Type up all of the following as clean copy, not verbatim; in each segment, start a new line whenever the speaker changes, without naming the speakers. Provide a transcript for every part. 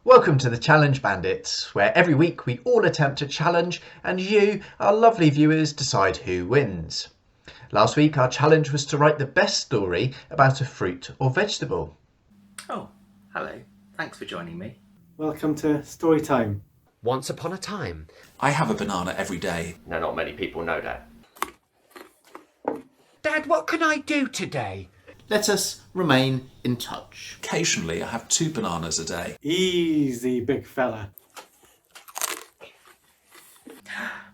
Welcome to the Challenge Bandits, where every week we all attempt a challenge and you, our lovely viewers, decide who wins. Last week our challenge was to write the best story about a fruit or vegetable.
Oh, hello. Thanks for joining me.
Welcome to Story Time.
Once upon a time.
I have a banana every day.
No, not many people know that.
Dad, what can I do today?
Let us remain in touch.
Occasionally, I have 2 bananas a day.
Easy, big fella.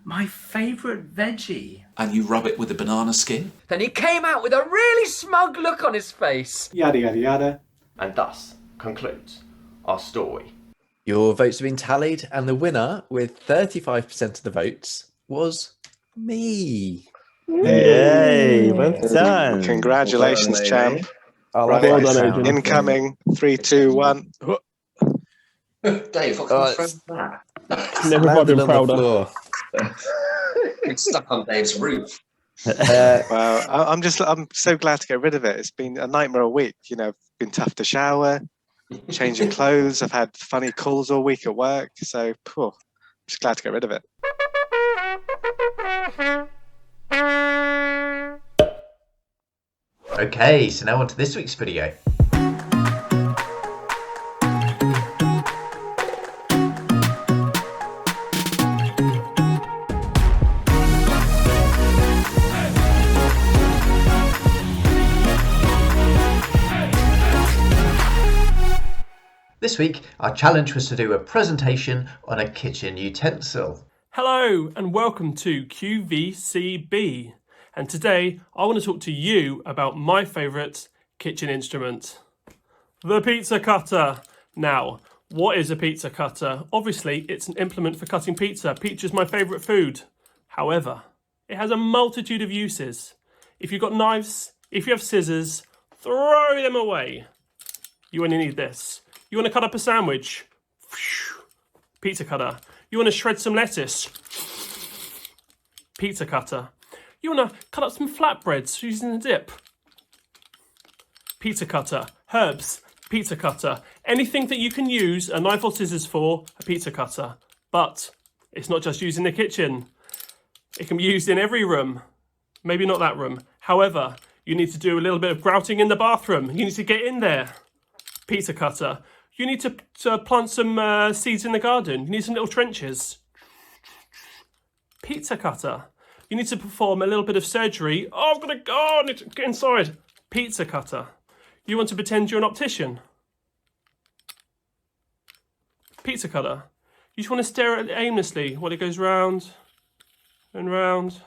My favourite veggie.
And you rub it with a banana skin?
Then he came out with a really smug look on his face.
Yada, yada, yada.
And thus concludes our story.
Your votes have been tallied and the winner with 35% of the votes was me.
Yay, well done.
Congratulations, champ.
Right.
Well done, Adrian.
Incoming. 3, 2, 1.
Dave, what kind of friend is that?
Never have I been prouder.
It's stuck on Dave's roof.
Wow, I'm so glad to get rid of it. It's been a nightmare all week. You know, been tough to shower, changing clothes. I've had funny calls all week at work. So, just glad to get rid of it.
Okay, so now on to this week's video. This week, our challenge was to do a presentation on a kitchen utensil.
Hello and welcome to QVCB. And today I want to talk to you about my favourite kitchen instrument, the pizza cutter. Now, what is a pizza cutter? Obviously, it's an implement for cutting pizza. Pizza is my favourite food. However, it has a multitude of uses. If you've got knives, if you have scissors, throw them away. You only need this. You want to cut up a sandwich? Pizza cutter. You want to shred some lettuce? Pizza cutter. You want to cut up some flatbreads using a dip? Pizza cutter. Herbs. Pizza cutter. Anything that you can use a knife or scissors for, a pizza cutter. But it's not just used in the kitchen. It can be used in every room. Maybe not that room. However, you need to do a little bit of grouting in the bathroom. You need to get in there. Pizza cutter. You need to plant some seeds in the garden. You need some little trenches. Pizza cutter. You need to perform a little bit of surgery. Oh, I've got to go. I need to get inside. Pizza cutter. You want to pretend you're an optician. Pizza cutter. You just want to stare at it aimlessly while it goes round and round.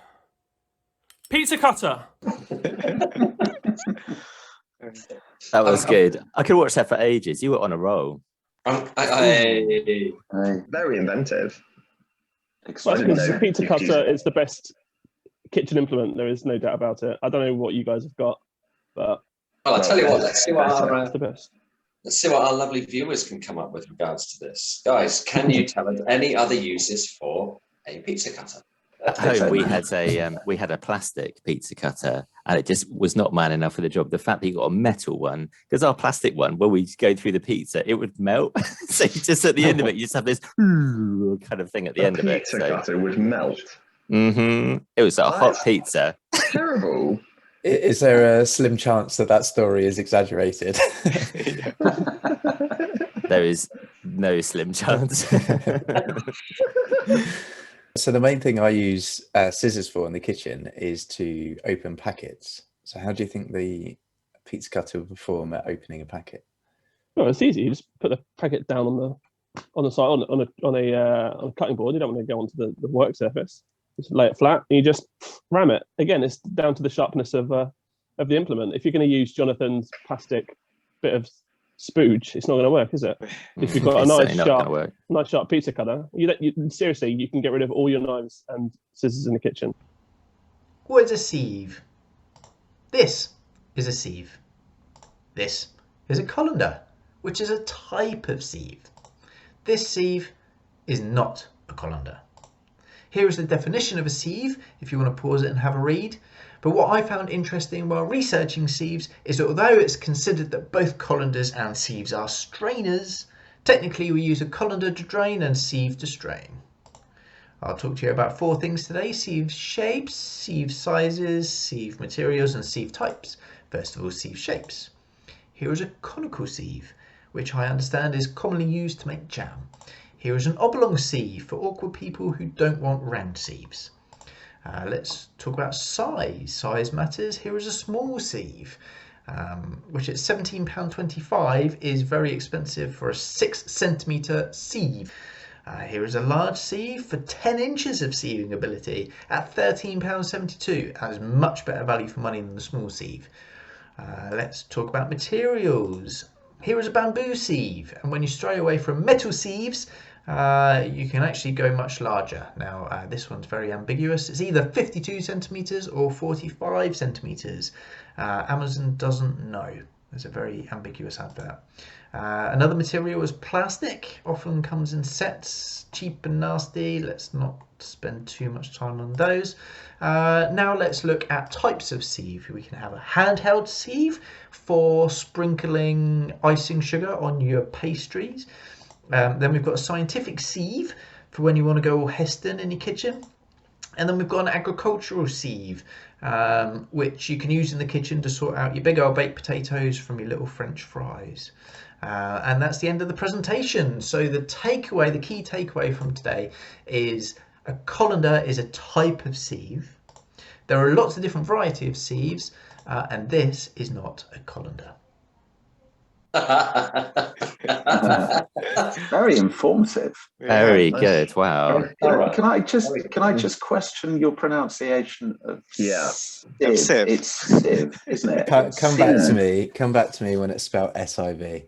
Pizza cutter.
That was good. I could watch that for ages. You were on a roll.
Very
inventive.
Well,
The pizza cutter is the best kitchen implement. There is no doubt about it. I don't know what you guys have got, but
Well, I'll tell you what, let's see what
it's the best.
our lovely viewers can come up with regards to this. Guys, can you tell us any other uses for a pizza cutter?
At home we had a plastic pizza cutter, and it just was not man enough for the job. The fact that you got a metal one, because our plastic one, when we go through the pizza, it would melt. So you just at the end of it, you just have this kind of thing at the end of it.
Pizza cutter would melt.
It was a hot pizza.
Terrible.
Is there a slim chance that story is exaggerated?
There is no slim chance.
So the main thing I use scissors for in the kitchen is to open packets. So how do you think the pizza cutter would perform at opening a packet?
Well, it's easy. You just put the packet down on the side on a cutting board. You don't want to go onto the work surface. Just lay it flat and you just ram it. Again, it's down to the sharpness of the implement. If you're going to use Jonathan's plastic bit of spooge, it's not going to work, is it? If you've got a nice sharp pizza cutter, seriously, you can get rid of all your knives and scissors in the kitchen.
What is a sieve? This is a sieve. This is a colander, which is a type of sieve. This sieve is not a colander. Here is the definition of a sieve, if you want to pause it and have a read. But what I found interesting while researching sieves is that although it's considered that both colanders and sieves are strainers, Technically, we use a colander to drain and sieve to strain. I'll talk to you about 4 things today: sieve shapes, sieve sizes, sieve materials, and sieve types. First of all, sieve shapes. Here is a conical sieve, which I understand is commonly used to make jam. Here is an oblong sieve for awkward people who don't want round sieves. Let's talk about size. Size matters. Here is a small sieve, which at £17.25 is very expensive for a 6cm sieve. Here is a large sieve for 10 inches of sieving ability at £13.72. That is much better value for money than the small sieve. Let's talk about materials. Here is a bamboo sieve, and when you stray away from metal sieves, you can actually go much larger. Now, this one's very ambiguous. It's either 52 centimetres or 45 centimetres. Amazon doesn't know. There's a very ambiguous advert. Another material is plastic, often comes in sets, cheap and nasty. Let's not spend too much time on those. Now let's look at types of sieve. We can have a handheld sieve for sprinkling icing sugar on your pastries. Then we've got a scientific sieve for when you want to go all Heston in your kitchen. And then we've got an agricultural sieve, which you can use in the kitchen to sort out your big old baked potatoes from your little French fries. And that's the end of the presentation. So the key takeaway from today is a colander is a type of sieve. There are lots of different variety of sieves, and this is not a colander.
Very informative.
Very good. Wow.
Can I just question your pronunciation of sieve? It's sieve, isn't it?
Come back to me when it's spelled SIV.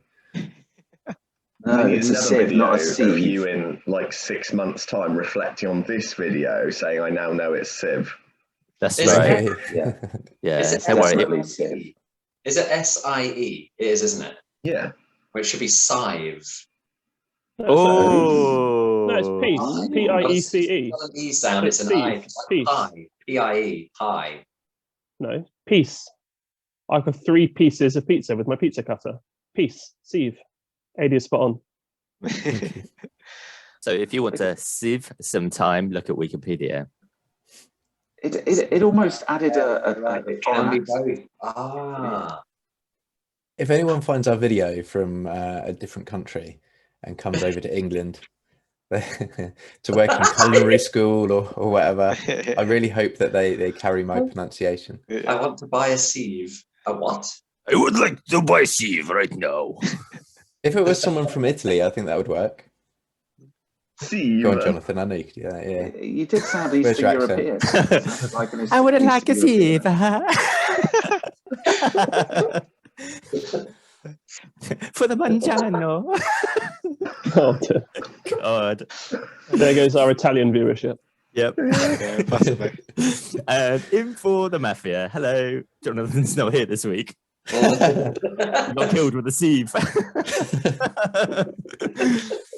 No, it's a sieve, not a sieve.
Of you in like 6 months' time reflecting on this video, saying I now know it's sieve.
That's right.
Yeah.
Yeah.
Is it
Don't worry.
S-I-E? Is it S-I-E? It is, isn't it?
Yeah.
Well, it should be sieve.
Oh.
No, it's peace. P-I-E-C-E.
It's not an E sound, it's an I. It's like
Peace.
pie. P-I-E. Pie.
No, piece. I've got 3 pieces of pizza with my pizza cutter. Piece. Sieve. AD is spot on.
So if you want to sieve some time, look at Wikipedia.
It almost added a
It can be
foreign
both. Ah.
If anyone finds our video from a different country and comes over to England to work in culinary school or whatever, I really hope that they carry my pronunciation.
I want to buy a sieve. A what?
I would like to buy a sieve right now.
If it was someone from Italy, I think that would work.
Sieve.
Go on, Jonathan. I know you could do that. Yeah.
You did sound
Where's
Eastern
your
European.
I would like a sieve. For the mangiano. God.
There goes our Italian viewership.
Yep.
Yeah, possibly.
In for the mafia. Hello. Jonathan's not here this week. Got killed with a sieve.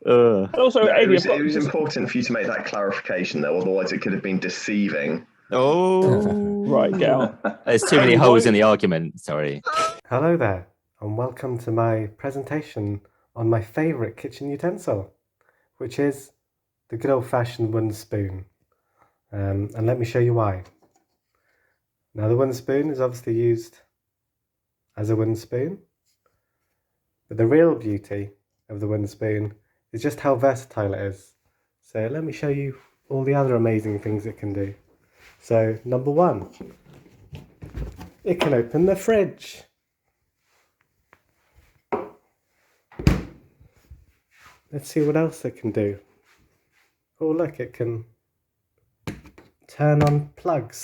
Also,
No,
AD,
it was important for you to make that clarification, though. Otherwise, it could have been deceiving.
Oh,
right, get out.
There's too many holes in the argument. Sorry.
Hello there, and welcome to my presentation on my favourite kitchen utensil, which is the good old-fashioned wooden spoon. And let me show you why. Now, the wooden spoon is obviously used as a wooden spoon, but the real beauty of the wooden spoon is just how versatile it is. So let me show you all the other amazing things it can do. So, number 1, it can open the fridge. Let's see what else it can do. Oh look, it can turn on plugs.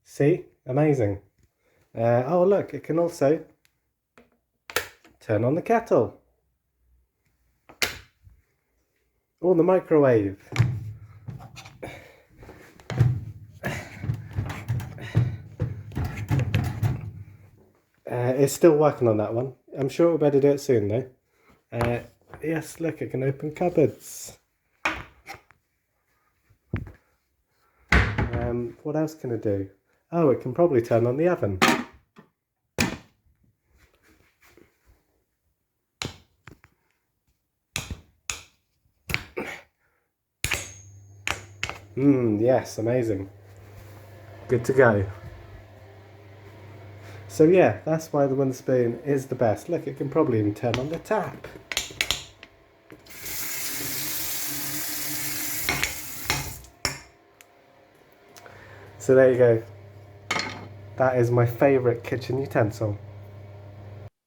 See? Amazing. Oh look, it can also turn on the kettle. Or the microwave. It's still working on that one. I'm sure we'll better do it soon though. Yes, look, it can open cupboards. What else can it do? Oh, it can probably turn on the oven. Yes, amazing. Good to go. So yeah, that's why the wooden spoon is the best. Look, it can probably even turn on the tap. So there you go. That is my favourite kitchen utensil.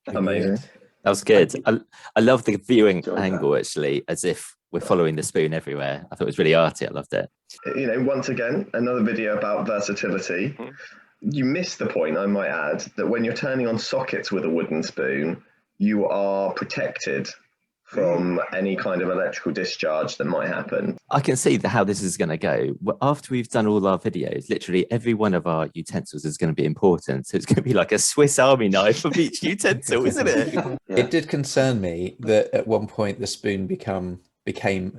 Amazing.
That was good. I love the viewing angle, actually, as if we're following the spoon everywhere. I thought it was really arty. I loved it.
You know, once again, another video about versatility. You missed the point, I might add, that when you're turning on sockets with a wooden spoon, you are protected from any kind of electrical discharge that might happen.
I can see how this is going to go. After we've done all our videos, literally every one of our utensils is going to be important. So it's going to be like a Swiss Army knife of each utensil, isn't it?
Yeah. It did concern me that at one point the spoon became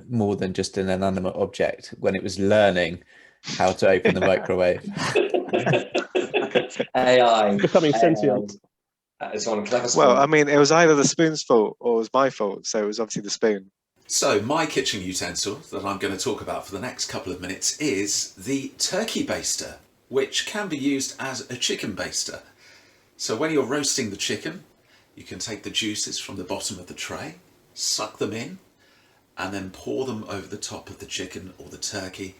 more than just an inanimate object when it was learning how to open the microwave.
AI.
Becoming sentient.
Well, I mean, it was either the spoon's fault or it was my fault, so it was obviously the spoon.
So my kitchen utensil that I'm going to talk about for the next couple of minutes is the turkey baster, which can be used as a chicken baster. So when you're roasting the chicken, you can take the juices from the bottom of the tray, suck them in, and then pour them over the top of the chicken or the turkey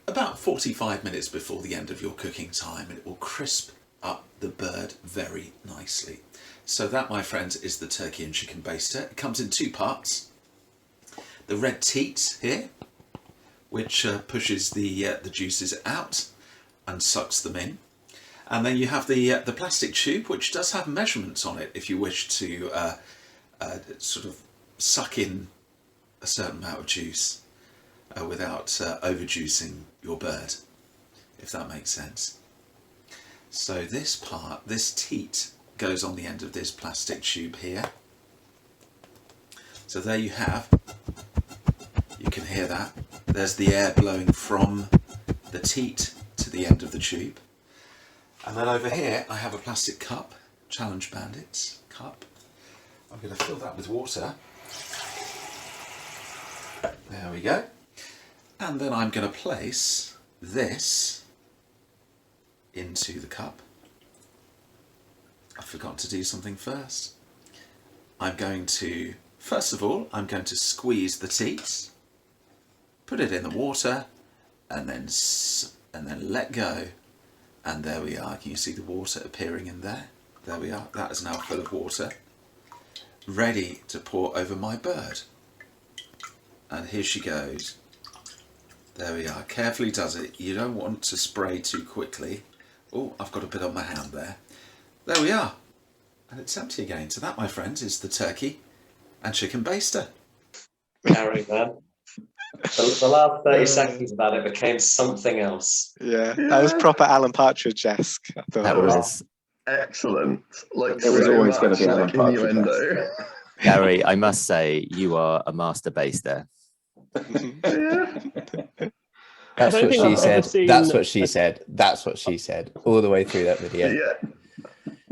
about 45 minutes before the end of your cooking time, and it will crisp up the bird very nicely. So that, my friends, is the turkey and chicken baster. It comes in two parts. The red teat here, which pushes the juices out and sucks them in. And then you have the plastic tube, which does have measurements on it if you wish to sort of suck in a certain amount of juice without overjuicing your bird, if that makes sense. So this part, this teat, goes on the end of this plastic tube here. So there you have, you can hear that. There's the air blowing from the teat to the end of the tube. And then over here I have a plastic cup, Challenge Bandits cup. I'm going to fill that with water. There we go. And then I'm going to place this into the cup. I forgot to do something first. First of all, I'm going to squeeze the teat, put it in the water, and then let go. And there we are. Can you see the water appearing in there? There we are. That is now full of water, ready to pour over my bird. And here she goes. There we are. Carefully does it. You don't want to spray too quickly. Oh, I've got a bit on my hand there. There we are. And it's empty again. So that, my friends, is the turkey and chicken baster.
Gary, man. The last 30 seconds of that, it became something else.
Yeah, that was proper Alan Partridge-esque.
That was
excellent. Like,
it was always going to be Alan Partridge.
Gary, I must say, you are a master baster. That's what she said. That's what she said. That's what she said. All the way through that video.
Yeah.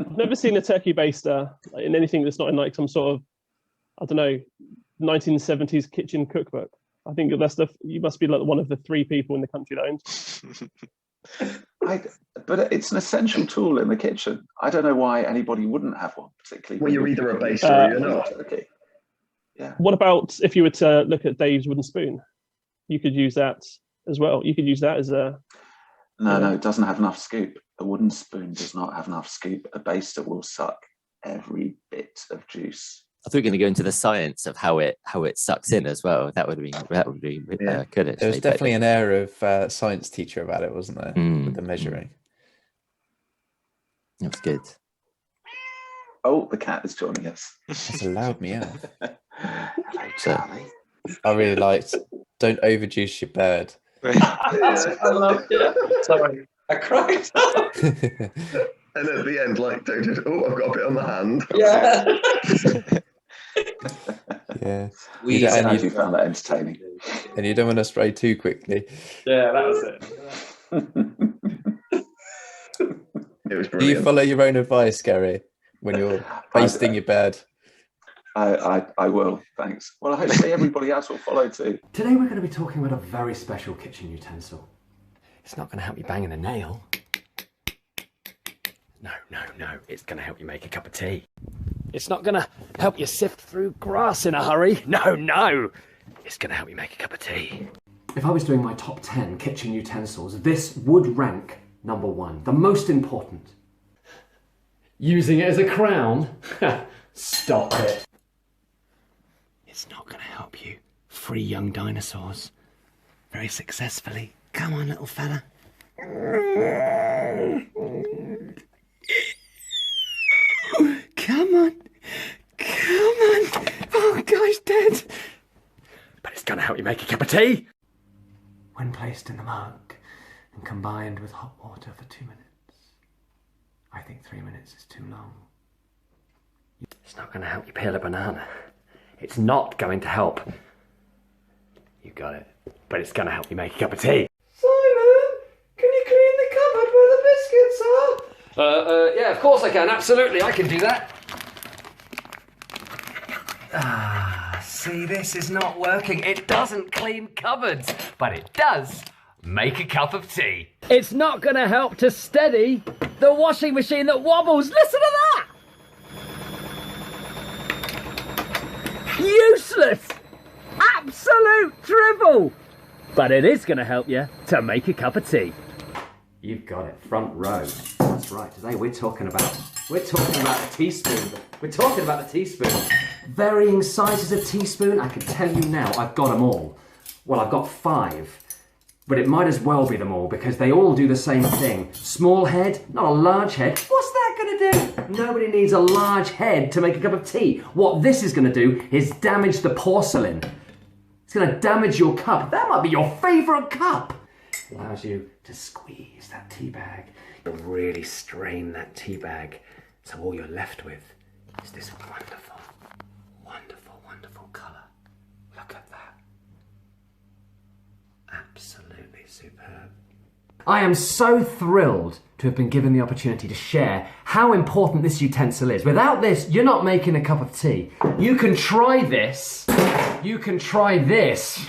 I've never seen a turkey baster in anything that's not in like some sort of, I don't know, 1970s kitchen cookbook. I think you must be like one of the 3 people in the country that owns.
But it's an essential tool in the kitchen. I don't know why anybody wouldn't have one, particularly.
Well, you're either a baster or you're not.
Okay. Yeah.
What about if you were to look at Dave's wooden spoon? You could use that as well. You could use that as a...
No, it doesn't have enough scoop. A wooden spoon does not have enough scoop. A baster will suck every bit of juice.
I thought you were going to go into the science of how it sucks in as well. That would be good. Actually.
There was definitely an air of science teacher about it, wasn't there? With the measuring.
That was good.
Oh, the cat is joining us.
That's a loud meow.
Hello, Charlie.
I really liked. Don't overjuice your bird.
I loved it. Sorry, I cried.
And at the end, like, oh, I've got a bit on the hand.
Yeah.
Yeah.
You found that entertaining.
And you don't want to spray too quickly.
Yeah, that was it.
It was brilliant.
Do you follow your own advice, Gary, when you're basting your bird?
I will, thanks. Well, hopefully everybody else will follow too.
Today we're going to be talking about a very special kitchen utensil. It's not going to help you bang in a nail. No. It's going to help you make a cup of tea. It's not going to help you sift through grass in a hurry. No. It's going to help you make a cup of tea. If I was doing my top 10 kitchen utensils, this would rank number 1, the most important. Using it as a crown? Stop it. It's not going to help you free young dinosaurs very successfully. Come on, little fella. Come on. Oh, guy's dead. But it's going to help you make a cup of tea. When placed in the mug and combined with hot water for 2 minutes. I think 3 minutes is too long. It's not going to help you peel a banana. It's not going to help. You got it. But it's going to help you make a cup of tea. Simon, can you clean the cupboard where the biscuits are? Yeah, of course I can. Absolutely, I can do that. See, this is not working. It doesn't clean cupboards, but it does make a cup of tea. It's not going to help to steady the washing machine that wobbles. Listen to that! Useless! Absolute dribble! But it is going to help you to make a cup of tea. You've got it, front row. That's right, today we're talking about a teaspoon. We're talking about a teaspoon. Varying sizes of teaspoon, I can tell you now, I've got them all. Well, I've got 5. But it might as well be them all because they all do the same thing. Small head, not a large head. What's that going to do? Nobody needs a large head to make a cup of tea. What this is going to do is damage the porcelain. It's going to damage your cup. That might be your favourite cup. Allows you to squeeze that tea bag. You'll really strain that tea bag. So all you're left with is this wonderful, wonderful, wonderful colour. Look at that. Absolutely superb. I am so thrilled to have been given the opportunity to share how important this utensil is. Without this, you're not making a cup of tea. You can try this, you can try this,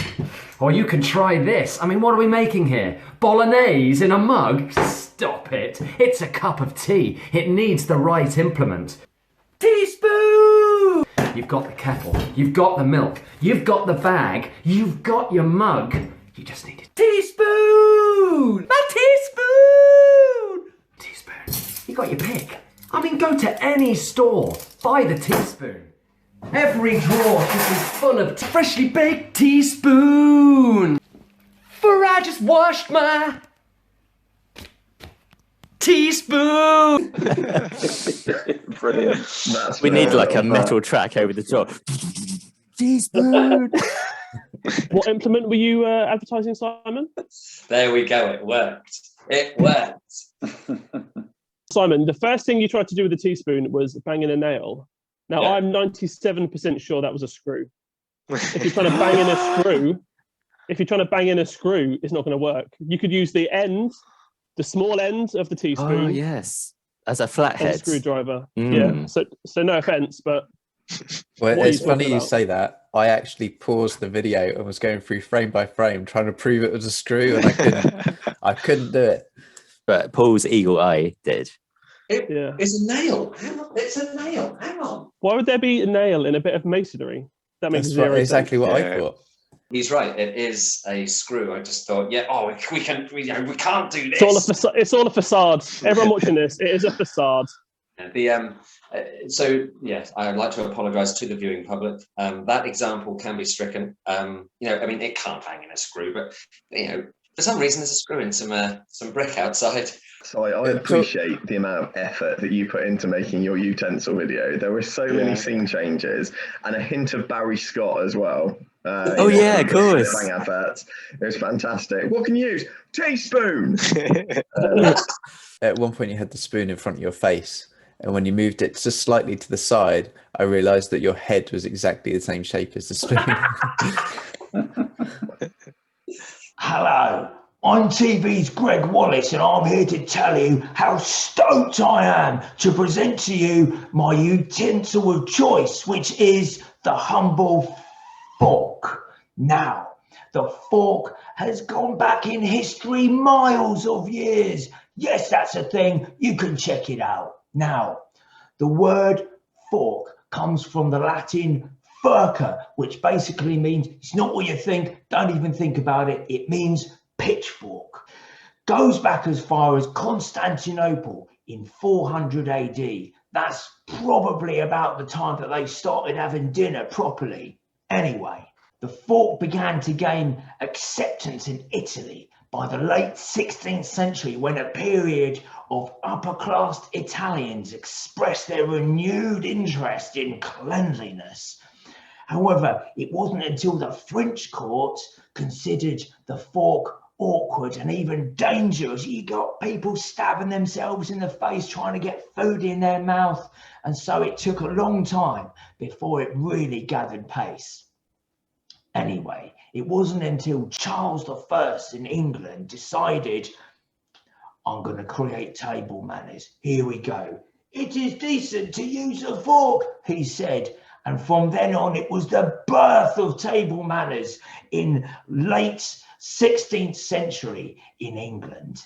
or you can try this. I mean, what are we making here? Bolognese in a mug? Stop it. It's a cup of tea. It needs the right implement. Teaspoon! You've got the kettle, you've got the milk, you've got the bag, you've got your mug. You just need a teaspoon! A teaspoon! Teaspoon. You got your pick. I mean, go to any store, buy the teaspoon. Every drawer should be full of freshly baked teaspoon. For I just washed my teaspoon.
Brilliant.
We need like a metal track over the top. Teaspoon.
What implement were you advertising, Simon?
There we go. It worked. It worked.
Simon, the first thing you tried to do with a teaspoon was banging a nail. Now,
Yeah.
I'm 97% sure that was a screw. If you're trying to bang in a screw, it's not going to work. You could use the end, the small end of the teaspoon.
Oh, yes. As a flathead.
As a screwdriver.
Mm.
Yeah. So no offense, but
Well,
what are
it's
you
funny
talking
you
about?
say that. I actually paused the video and was going through frame by frame trying to prove it was a screw, and I couldn't. I couldn't do it.
But Paul's eagle eye did.
It's a nail. Hang on. It's a nail. Hang on.
Why would there be a nail in a bit of masonry? That makes
That's
zero
exactly
sense.
what I thought.
He's right. It is a screw. I just thought, we can't do this.
It's all a facade. Everyone watching this, it is a facade.
So yes, I would like to apologise to the viewing public. That example can be stricken. It can't bang in a screw, but for some reason there's a screw in some brick outside.
So I appreciate the amount of effort that you put into making your utensil video. There were so many scene changes and a hint of Barry Scott as well.
Of course.
Bang adverts. It was fantastic. What can you use? Teaspoon.
At one point, you had the spoon in front of your face, and when you moved it just slightly to the side, I realised that your head was exactly the same shape as the spoon.
Hello, I'm TV's Greg Wallace, and I'm here to tell you how stoked I am to present to you my utensil of choice, which is the humble fork. Now, the fork has gone back in history miles of years. Yes, that's a thing. You can check it out. Now, the word fork comes from the Latin furca, which basically means it's not what you think. Don't even think about it. It means pitchfork. Goes back as far as Constantinople in 400 AD. That's probably about the time that they started having dinner properly. Anyway, the fork began to gain acceptance in Italy by the late 16th century, when a period of upper-class Italians expressed their renewed interest in cleanliness. However, it wasn't until the French court considered the fork awkward and even dangerous. You got people stabbing themselves in the face trying to get food in their mouth, and so it took a long time before it really gathered pace. Anyway, it wasn't until Charles I in England decided, I'm going to create table manners. Here we go. It is decent to use a fork, he said. And from then on, it was the birth of table manners in late 16th century in England.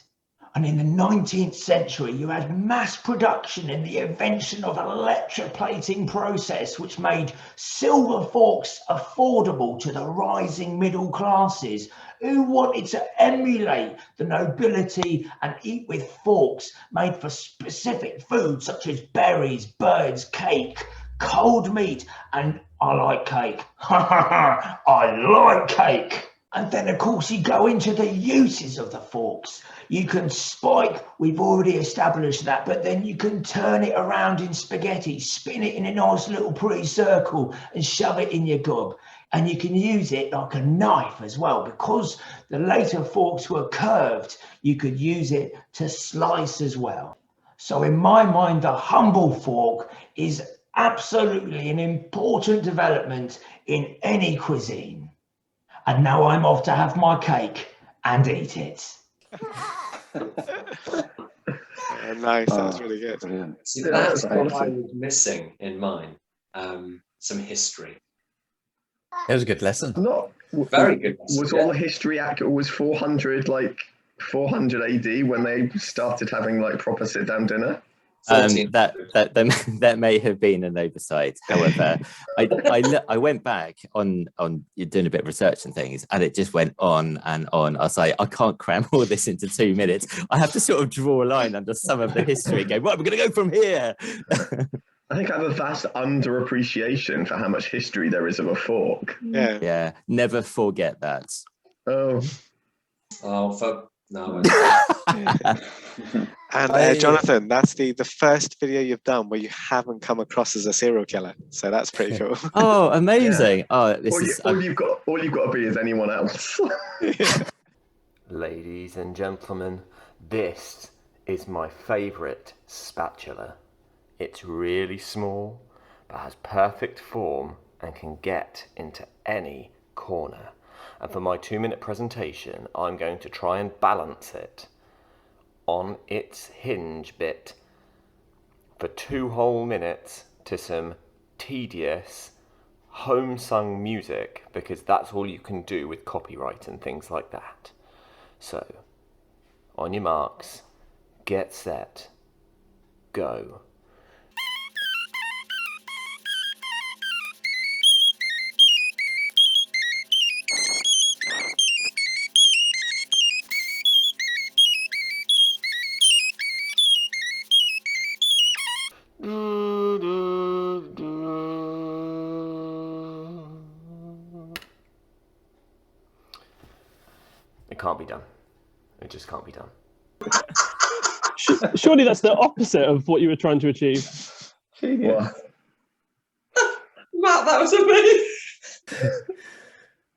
And in the 19th century, you had mass production in the invention of electroplating process, which made silver forks affordable to the rising middle classes who wanted to emulate the nobility and eat with forks made for specific foods such as berries, birds, cake, cold meat, and I like cake. I like cake. And then, of course, you go into the uses of the forks. You can spike, we've already established that, but then you can turn it around in spaghetti, spin it in a nice little pretty circle and shove it in your gob. And you can use it like a knife as well. Because the later forks were curved, you could use it to slice as well. So in my mind, the humble fork is absolutely an important development in any cuisine. And now I'm off to have my cake and eat it.
Nice, that's really good.
Brilliant.
See, that's what I was missing in mine. Some history.
It was a good lesson.
Very good lesson.
Was all the history accurate? Was 400 AD when they started having like proper sit-down dinner?
That may have been an oversight. However, I went back on doing a bit of research and things, and it just went on and on. I was like, I can't cram all this into 2 minutes. I have to sort of draw a line under some of the history and go, right, we're going to go from here.
I think I have a vast underappreciation for how much history there is of a fork.
Yeah. Never forget that.
Oh,
fuck. No.
And Jonathan, that's the first video you've done where you haven't come across as a serial killer. So that's pretty cool.
Oh, amazing! Yeah. Oh,
all you've got to be is anyone else.
Ladies and gentlemen, this is my favourite spatula. It's really small, but has perfect form and can get into any corner. And for my 2-minute presentation, I'm going to try and balance it on its hinge bit for 2 whole minutes to some tedious home-sung music, because that's all you can do with copyright and things like that. So, on your marks, get set, go. It can't be done. It just can't be done.
Surely that's the opposite of what you were trying to achieve.
What?
Matt, that was amazing.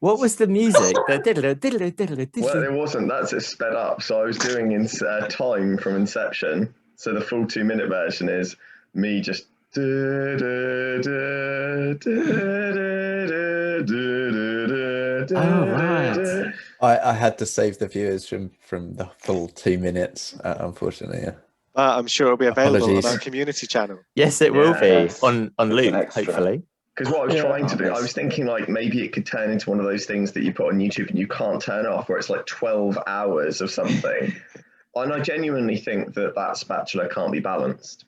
What was the music?
Well, it wasn't. That's it sped up. So I was doing in time from Inception. So the full 2-minute version is me just.
Oh, right.
I had to save the viewers from the full 2 minutes, unfortunately. Yeah.
I'm sure it'll be available
Apologies.
on our community channel.
Yes, it will be
Yes.
on
It's an
loop,
extra.
hopefully.
Because what I was trying to do, I
Nice.
was thinking like maybe it could turn into one of those things that you put on YouTube and you can't turn off, where it's like 12 hours of something. And I genuinely think that spatula can't be balanced.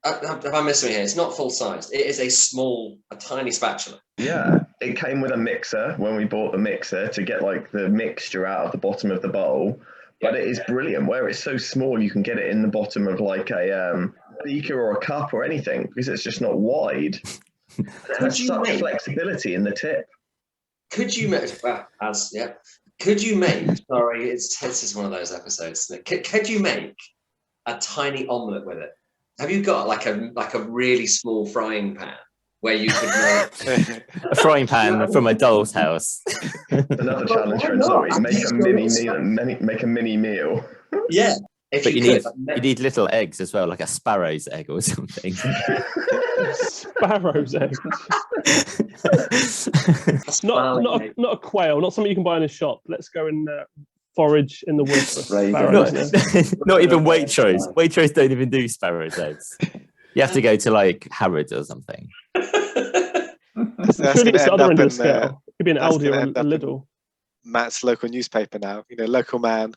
Have I missed something here? It's not full sized. It is a tiny spatula.
Yeah, it came with a mixer when we bought the mixer to get like the mixture out of the bottom of the bowl. But it is brilliant where it's so small you can get it in the bottom of like a beaker or a cup or anything because it's just not wide. There's such flexibility in the tip.
Could you make? Could you make? Sorry, this is one of those episodes. Could you make a tiny omelette with it? Have you got like a really small frying pan where you could make
a frying pan from a doll's house?
Another challenge for Zoe: make a mini meal.
Yeah,
but you need little eggs as well, like a sparrow's egg or something.
Sparrow's egg. not a quail, not something you can buy in a shop. Let's go and forage in the woods for sparrows.
Not even Waitrose. Waitrose don't even do sparrow's eggs. You have to go to like Harrods or something.
That's going to end up in
It could be an Aldi or a Lidl.
Matt's local newspaper now. You know, local man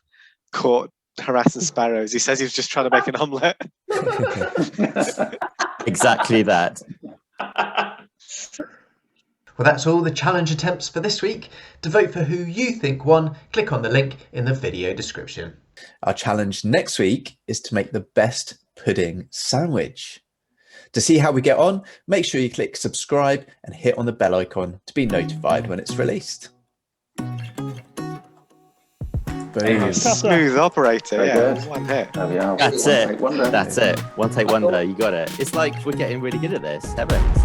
caught harassing sparrows. He says he was just trying to make an omelette.
Exactly that.
Well, that's all the challenge attempts for this week. To vote for who you think won, click on the link in the video description.
Our challenge next week is to make the best pudding sandwich. To see how we get on, make sure you click subscribe and hit on the bell icon to be notified when it's released. Boom.
Smooth operator.
Very
Yeah,
good.
one hit.
There we are.
That's
One
it.
take wonder.
That's it. One take wonder. You got it. It's like we're getting really good at this. Heavens.